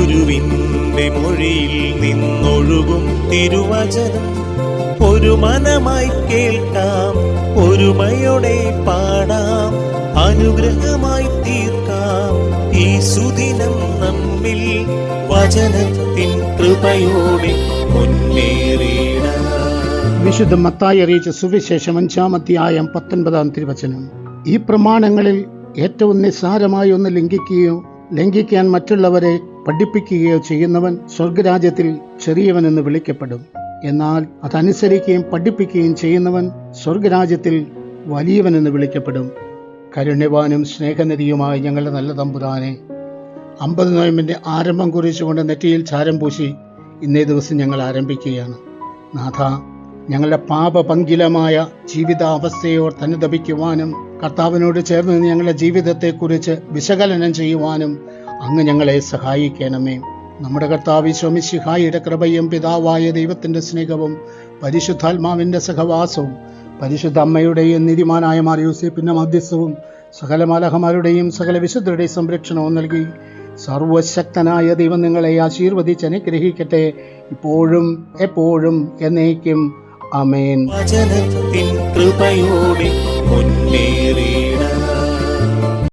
ഗുരുവിൻ്റെ മൊഴിയിൽ നിന്നൊഴുകും തിരുവചനം ഒരു മനമായി കേൾക്കാം, ഒരുമയോടെ പാടാം, അനുഗ്രഹമായി തീർക്കാം ഈ സുദിനം നമ്മിൽ വചനത്തിൻ കൃപയോടെ മുന്നേറിയിടാം. വിശുദ്ധ മത്തായി അറിയിച്ച സുവിശേഷം 5-ാം അധ്യായം 19-ാം തിരുവചനം. ഈ പ്രമാണങ്ങളിൽ ഏറ്റവും നിസ്സാരമായി ഒന്ന് ലംഘിക്കാൻ മറ്റുള്ളവരെ പഠിപ്പിക്കുകയോ ചെയ്യുന്നവൻ സ്വർഗരാജ്യത്തിൽ ചെറിയവനെന്ന് വിളിക്കപ്പെടും. എന്നാൽ അതനുസരിക്കുകയും പഠിപ്പിക്കുകയും ചെയ്യുന്നവൻ സ്വർഗരാജ്യത്തിൽ വലിയവനെന്ന് വിളിക്കപ്പെടും. കരുണ്യവാനും സ്നേഹനിധിയുമായ ഞങ്ങളുടെ നല്ല തമ്പുരാനെ, 50 നോയമ്പിന്റെ ആരംഭം കുറിച്ചുകൊണ്ട് നെറ്റിയിൽ ചാരം പൂശി ഇന്നേ ദിവസം ഞങ്ങൾ ആരംഭിക്കുകയാണ്. നാഥ, ഞങ്ങളുടെ പാപപങ്കിലമായ ജീവിതാവസ്ഥയോർ അനുതപിക്കുവാനും കർത്താവിനോട് ചേർന്ന് ഞങ്ങളുടെ ജീവിതത്തെക്കുറിച്ച് വിശകലനം ചെയ്യുവാനും അങ്ങ് ഞങ്ങളെ സഹായിക്കണമേ. നമ്മുടെ കർത്താവ് ഈശോ മിശിഹായുടെ കൃപയും പിതാവായ ദൈവത്തിൻ്റെ സ്നേഹവും പരിശുദ്ധാത്മാവിൻ്റെ സഹവാസവും പരിശുദ്ധ അമ്മയുടെയും നീതിമാനായ മാർ യോസേപ്പിൻ്റെ മധ്യസ്ഥവും സകല മാലാഖമാരുടെയും സകല വിശുദ്ധരുടെയും സംരക്ഷണവും നൽകി സർവശക്തനായ ദൈവം നിങ്ങളെ ആശീർവദിച്ച് അനുഗ്രഹിക്കട്ടെ, ഇപ്പോഴും എപ്പോഴും എന്നേക്കും. ആമേൻ. വചനത്തിൻ കൃപയോടെ മുന്നേറി